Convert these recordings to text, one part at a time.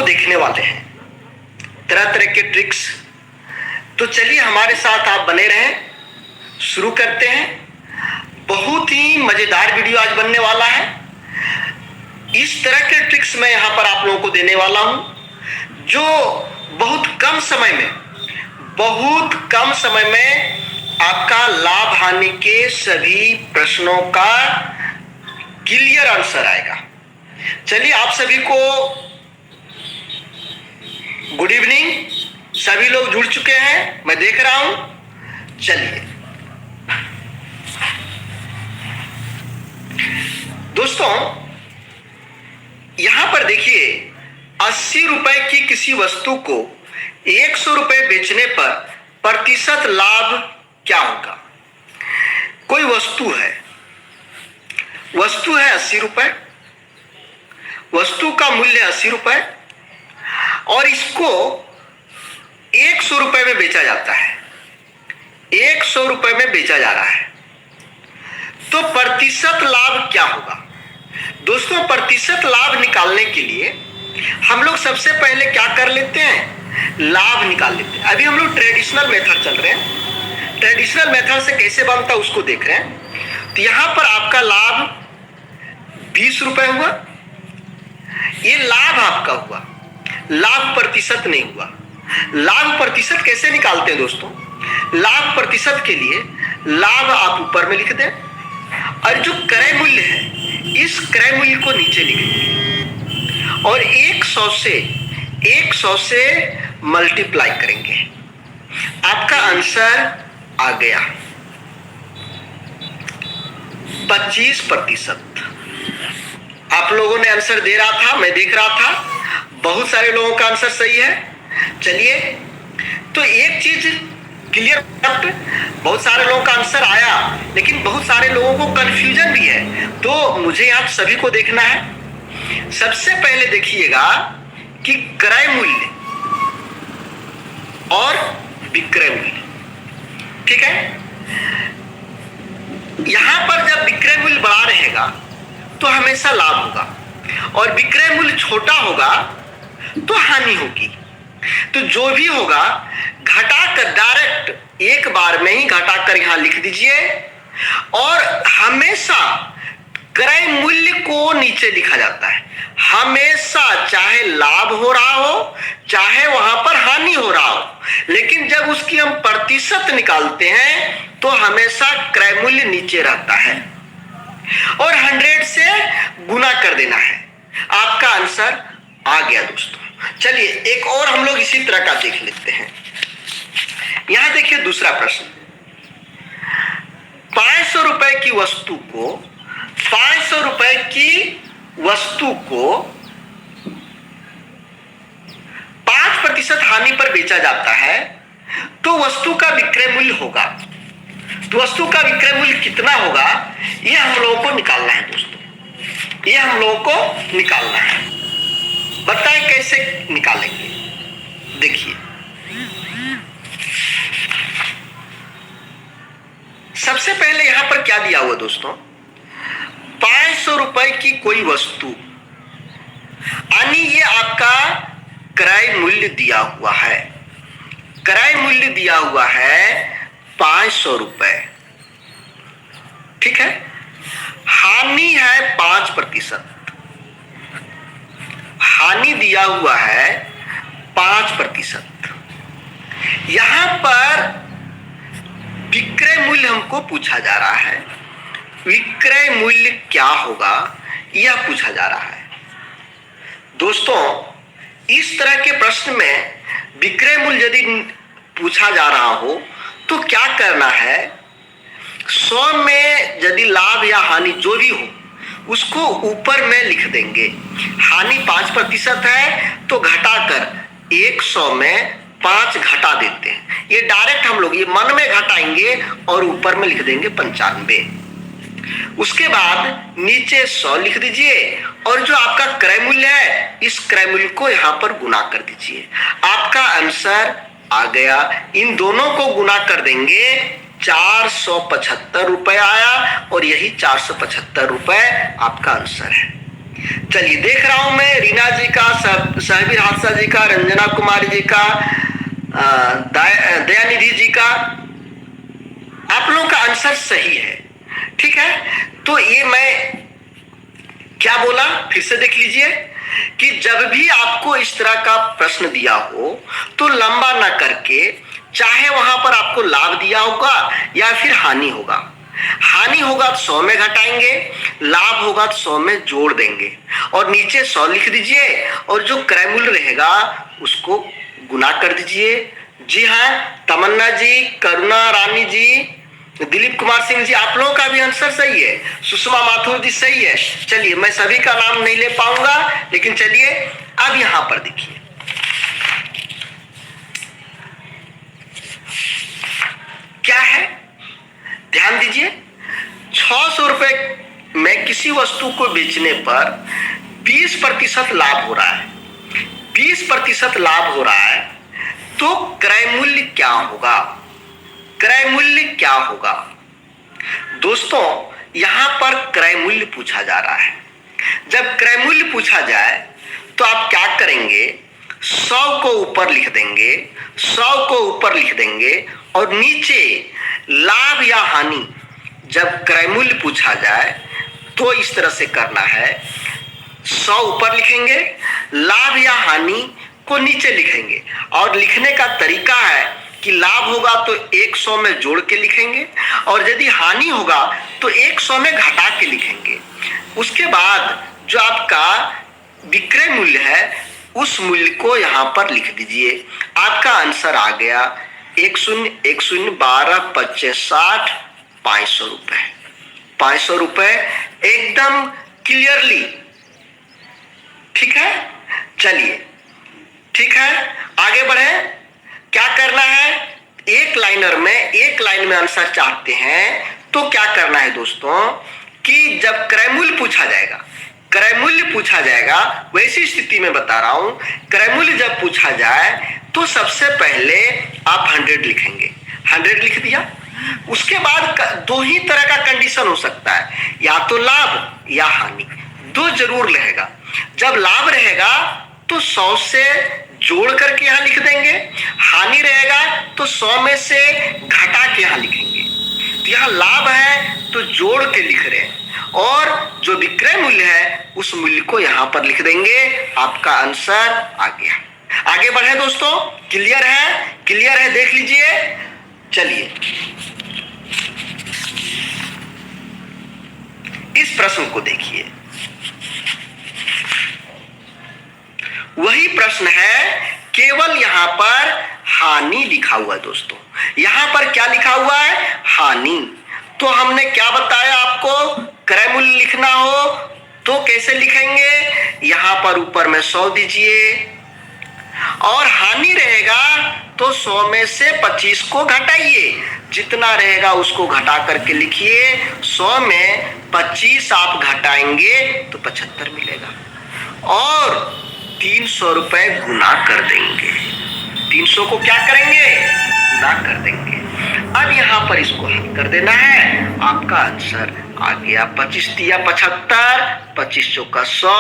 देखने वाले हैं, तरह तरह के ट्रिक्स। तो चलिए हमारे साथ आप बने रहें, शुरू करते हैं। बहुत ही मजेदार वीडियो आज बनने वाला है। इस तरह के ट्रिक्स मैं यहां पर आप लोगों को देने वाला हूं जो बहुत कम समय में आपका लाभ हानि के सभी प्रश्नों का क्लियर आंसर आएगा। चलिए आप सभी को गुड इवनिंग। सभी लोग जुड़ चुके हैं, मैं देख रहा हूं। चलिए दोस्तों, यहां पर देखिए 80 रुपए की किसी वस्तु को 100 रुपए बेचने पर प्रतिशत लाभ क्या होगा। कोई वस्तु है 80 रुपए, वस्तु का मूल्य 80 रुपए और इसको 100 रुपए में बेचा जाता है। 100 रुपए में बेचा जा रहा है, तो प्रतिशत लाभ क्या होगा। दोस्तों, प्रतिशत लाभ निकालने के लिए हम लोग सबसे पहले क्या कर लेते हैं, लाभ निकाल लेते हैं। अभी हम लोग ट्रेडिशनल मेथड चल रहे हैं, ट्रेडिशनल मेथड से कैसे बनता है उसको देख रहे हैं। तो यहां पर आपका लाभ 20 रुपए हुआ, ये लाभ आपका हुआ, लाभ प्रतिशत नहीं हुआ। लाभ प्रतिशत कैसे निकालते हैं दोस्तों, लाभ प्रतिशत के लिए लाभ आप ऊपर में लिख दें और जो क्रय मूल्य है इस क्रय मूल्य को नीचे लिखेंगे और 100 से मल्टीप्लाई करेंगे। आपका आंसर आ गया 25%। आप लोगों ने आंसर दे रहा था, मैं देख रहा था, बहुत सारे लोगों का आंसर सही है। चलिए, तो एक चीज क्लियर, बहुत सारे लोगों का आंसर आया लेकिन बहुत सारे लोगों को कंफ्यूजन भी है, तो मुझे आप सभी को देखना है। सबसे पहले देखिएगा कि क्रय मूल्य और विक्रय मूल्य, ठीक है। यहां पर जब विक्रय मूल्य बड़ा रहेगा तो हमेशा लाभ होगा और विक्रय मूल्य छोटा होगा तो हानि होगी। तो जो भी होगा घटाकर डायरेक्ट एक बार में ही घटाकर यहां लिख दीजिए और हमेशा क्रय मूल्य को नीचे लिखा जाता है। हमेशा, चाहे लाभ हो रहा हो चाहे वहां पर हानि हो रहा हो, लेकिन जब उसकी हम प्रतिशत निकालते हैं तो हमेशा क्रय मूल्य नीचे रहता है और 100 से गुना कर देना है। आपका आंसर आ गया दोस्तों। चलिए एक और हम लोग इसी तरह का देख लेते हैं। यहां देखिए दूसरा प्रश्न, 500 रुपए की वस्तु को 5% हानि पर बेचा जाता है तो वस्तु का विक्रय मूल्य होगा। तो वस्तु का विक्रय मूल्य कितना होगा ये हम लोगों को निकालना है दोस्तों, ये हम लोगों को निकालना है। बताएं कैसे निकालेंगे। देखिए सबसे पहले यहां पर क्या दिया हुआ दोस्तों, 500 रुपए की कोई वस्तु, यानी ये आपका क्रय मूल्य दिया हुआ है। क्रय मूल्य दिया हुआ है 500 रुपए, ठीक है। हानि है 5%, हानि दिया हुआ है 5%। यहां पर विक्रय मूल्य हमको पूछा जा रहा है, विक्रय मूल्य क्या होगा यह पूछा जा रहा है। दोस्तों, इस तरह के प्रश्न में विक्रय मूल्य यदि पूछा जा रहा हो तो क्या करना है, 100 में यदि लाभ या हानि जो भी हो उसको ऊपर में लिख देंगे। हानि 5% है तो घटाकर 100 में 5 घटा देते हैं। ये डायरेक्ट हम लोग ये मन में घटाएंगे और ऊपर में लिख देंगे 95। उसके बाद नीचे 100 लिख दीजिए और जो आपका क्रय मूल्य है इस क्रय मूल्य को यहां पर गुना कर दीजिए। आपका आंसर आ गया। इन दोनों को गुना कर देंगे 475 रुपए आया और यही 475 रुपए आपका आंसर है। चलिए, देख रहा हूं मैं रीना जी का, सहबीर हादसा जी का, रंजना कुमारी जी का, दयानिधि जी का, आप लोगों का आंसर सही है। ठीक है, तो ये मैं क्या बोला फिर से देख लीजिए कि जब भी आपको इस तरह का प्रश्न दिया हो तो लंबा ना करके, चाहे वहां पर आपको लाभ दिया होगा या फिर हानि होगा, हानि होगा तो 100 में घटाएंगे, लाभ होगा तो 100 में जोड़ देंगे और नीचे 100 लिख दीजिए और जो क्रय मूल्य रहेगा उसको गुना कर दीजिए। जी हाँ, तमन्ना जी, करुणा रानी जी, दिलीप कुमार सिंह जी, आप लोगों का भी आंसर सही है। सुषमा माथुर जी सही है। चलिए, मैं सभी का नाम नहीं ले पाऊंगा, लेकिन चलिए अब यहां पर देखिए क्या है, ध्यान दीजिए। 600 रुपए में किसी वस्तु को बेचने पर 20% लाभ हो रहा है, 20% लाभ हो रहा है, तो क्रय मूल्य क्या होगा? क्रय मूल्य क्या होगा? दोस्तों, यहां पर क्रय मूल्य पूछा जा रहा है। जब क्रय मूल्य पूछा जाए तो आप क्या करेंगे? 100 को ऊपर लिख देंगे, 100 को ऊपर लिख देंगे और नीचे लाभ या हानि, जब क्रय मूल्य पूछा जाए तो इस तरह से करना है, 100 ऊपर लिखेंगे, लाभ या हानि को नीचे लिखेंगे और लिखने का तरीका है कि लाभ होगा तो 100 में जोड़ के लिखेंगे और यदि हानि होगा तो 100 में घटा के लिखेंगे। उसके बाद जो आपका विक्रय मूल्य है उस मूल्य को यहां पर लिख दीजिए। आपका आंसर आ गया 10 10 12 25 60 500 रुपए। 500 रुपए एकदम क्लियरली। ठीक है, चलिए ठीक है, आगे बढ़े। क्या करना है? एक लाइन में आंसर चाहते हैं तो क्या करना है दोस्तों कि जब क्रय मूल्य पूछा जाएगा, क्रय मूल्य पूछा जाएगा, वैसी स्थिति में बता रहा हूं, क्रय मूल्य जब पूछा जाए तो सबसे पहले आप 100 लिखेंगे। 100 लिख दिया, उसके बाद दो ही तरह का कंडीशन हो सकता है, या तो लाभ या हानि, दो जरूर रहेगा। जब लाभ रहेगा तो 100 से जोड़ करके यहां लिख देंगे, हानि रहेगा तो 100 में से घटा के यहां लिखेंगे। तो यहां लाभ है तो जोड़ के लिख रहे हैं और जो विक्रय मूल्य है उस मूल्य को यहां पर लिख देंगे। आपका आंसर आ गया। आगे बढ़े दोस्तों, क्लियर है? क्लियर है, देख लीजिए। चलिए, इस प्रश्न को देखिए, वही प्रश्न है, केवल यहां पर हानि लिखा हुआ है दोस्तों। यहां पर क्या लिखा हुआ है? हानि। तो हमने क्या बताया आपको? क्रय मूल्य लिखना हो तो कैसे लिखेंगे? यहां पर ऊपर में 100 दीजिए और हानि रहेगा तो 100 में से 25 को घटाइए, जितना रहेगा उसको घटा करके लिखिए। 100 में 25 आप घटाएंगे तो 75 मिलेगा और 300 रुपए गुना कर देंगे। 300 को क्या करेंगे? गुना कर देंगे। अब यहां पर इसको हल कर देना है। आपका आंसर आ गया 25 दिया 75, 25 चौका 100,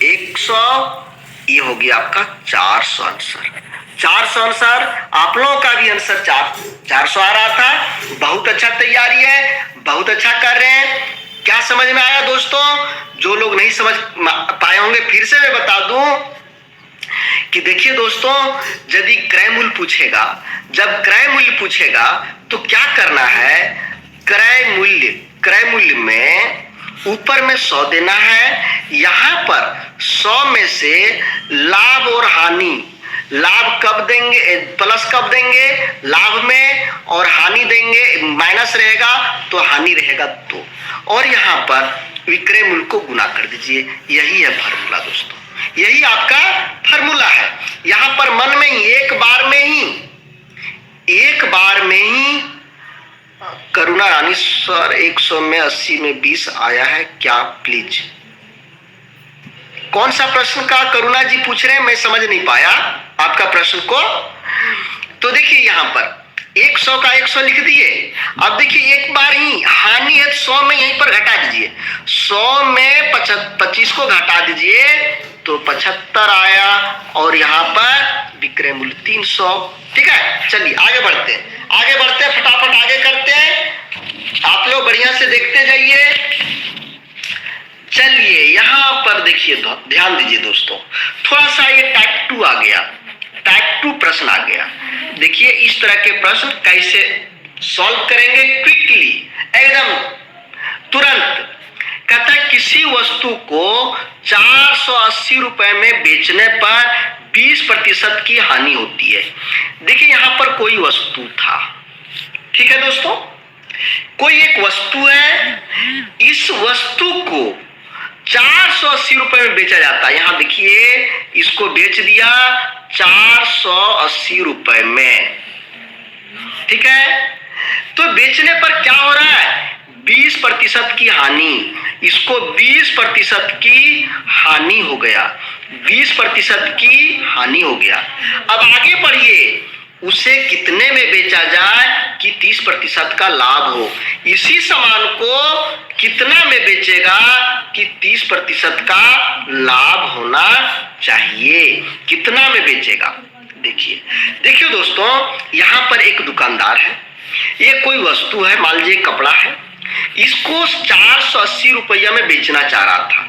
100, ये हो गया आपका 400 आंसर। 400 आंसर। आप लोगों का भी आंसर 400 आ रहा था। बहुत अच्छा तैयारी है, बहुत अच्छा कर रहे हैं। क्या समझ में आया दोस्तों? जो लोग नहीं समझ पाए होंगे फिर से मैं बता दूं कि देखिए दोस्तों, यदि क्रय मूल्य पूछेगा, जब क्रय मूल्य पूछेगा तो क्या करना है? क्रय मूल्य में ऊपर में 100 देना है, यहां पर 100 में से लाभ और हानि, लाभ कब देंगे, प्लस कब देंगे? लाभ में, और हानि देंगे, माइनस रहेगा तो हानि रहेगा 2, और यहां पर विक्रय मूल्य को गुना कर दीजिए। यही है फार्मूला दोस्तों, यही आपका फार्मूला है। यहां पर मन में ही एक बार में ही करुणा रानी सर 100 में 80 में 20 आया है क्या? प्लीज, कौन सा प्रश्न का करुणा जी पूछ रहे हैं? मैं समझ नहीं पाया आपका प्रश्न को। तो देखिए यहां पर 100 का 100 लिख दिए। अब देखिए एक बार ही हानि है 100 में यहीं पर घटा दीजिए, 100 में 25 को घटा दीजिए तो 75 आया और यहाँ पर विक्रय मूल्य 300। ठीक है, चलिए आगे बढ़ते हैं, आगे बढ़ते हैं, फटाफट आगे करते हैं, आप लोग बढ़िया से देखते जाइए। चलिए यहाँ पर देखिए, ध्यान दीजिए दोस्तों, थोड़ा सा ये टाइप 2 आ गया, टाइप 2 प्रश्न आ गया। देखिए इस तरह के प्रश्न कैसे सॉल्व करेंगे क्विकली, एकदम तुरंत। कहता है किसी वस्तु को 480 रुपए में बेचने पर 20% की हानि होती है। देखिए यहां पर कोई वस्तु था, ठीक है दोस्तों, कोई एक वस्तु है, इस वस्तु को 480 रुपए में बेचा जाता है। यहां देखिए इसको बेच दिया 480 रुपए में, ठीक है। तो बेचने पर क्या हो रहा है, 20% की हानि, इसको 20% की हानि हो गया, 20% की हानि हो गया। अब आगे बढ़िए, उसे कितने में बेचा जाए कि 30% का लाभ हो। इसी सामान को कितना में बेचेगा कि 30% का लाभ होना चाहिए, कितना में बेचेगा। देखिए देखिए दोस्तों, यहां पर एक दुकानदार है, ये कोई वस्तु है, मान लीजिए कपड़ा है, इसको 480 रुपया में बेचना चाह रहा था।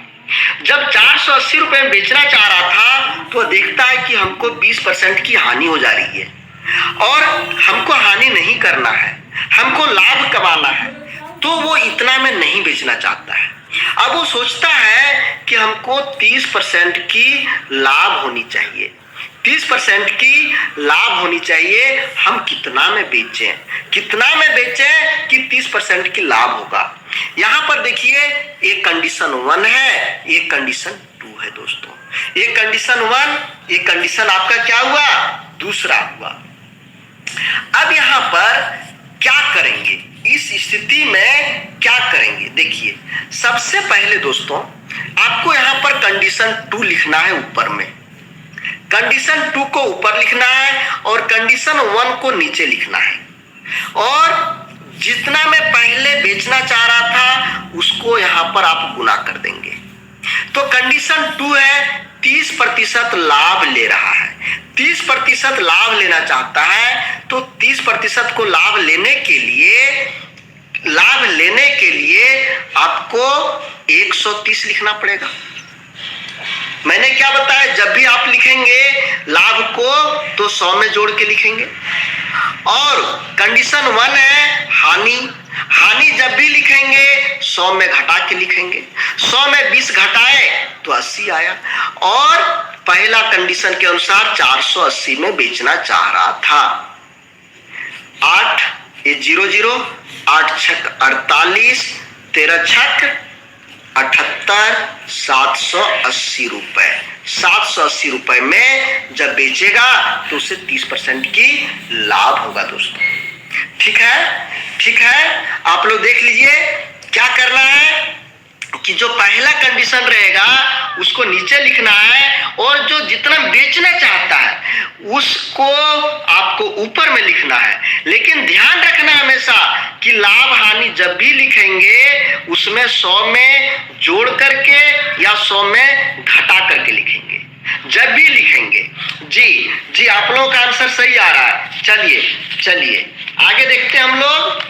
जब 480 रुपए में बेचना चाह रहा था तो देखता है कि हमको 20% की हानि हो जा रही है और हमको हानि नहीं करना है, हमको लाभ कमाना है, तो वो इतना में नहीं बेचना चाहता है। अब वो सोचता है कि हमको 30% की लाभ होनी चाहिए, 30% की लाभ होनी चाहिए, हम कितना में बेचें, कितना में बेचें कि 30% की लाभ होगा। यहां पर देखिए एक कंडीशन 1 है, एक कंडीशन 2 है दोस्तों। एक कंडीशन 1, एक कंडीशन आपका क्या हुआ, दूसरा हुआ। अब यहां पर क्या करेंगे, इस स्थिति में क्या करेंगे। देखिए सबसे पहले दोस्तों आपको यहां पर कंडीशन 2 लिखना है ऊपर में, कंडीशन 2 को ऊपर लिखना है और कंडीशन 1 को नीचे लिखना है, और जितना मैं पहले बेचना चाह रहा था उसको यहां पर आप गुना कर देंगे। तो कंडीशन 2 है 30% लाभ ले रहा है, 30% लाभ लेना चाहता है, तो 30% को लाभ लेने के लिए आपको 130 लिखना पड़ेगा। मैंने क्या बताया, जब भी आप लिखेंगे लाभ को तो 100 में जोड़ के लिखेंगे। और कंडीशन 1 है हानि, हानि जब भी लिखेंगे 100 में घटा के लिखेंगे, 100 में 20 घटाए तो 80 आया। और पहला कंडीशन के अनुसार 480 में बेचना चाह रहा था। 8 ये 00, 8 छक 48, 13 छक 78, 780 रुपए। 780 रुपए में जब बेचेगा तो उसे 30% की लाभ होगा दोस्तों। ठीक है, ठीक है, आप लोग देख लीजिए क्या करना है कि जो पहला कंडीशन रहेगा उसको नीचे लिखना है, और जो जितना बेचना चाहता है उसको आपको ऊपर में लिखना है। लेकिन ध्यान रखना हमेशा कि लाभ हानि जब भी लिखेंगे उसमें 100 में जोड़ करके या 100 में घटा करके लिखेंगे, जब भी लिखेंगे। जी जी, आप लोगों का आंसर सही आ रहा है। चलिए चलिए आगे देखते हैं हम लोग।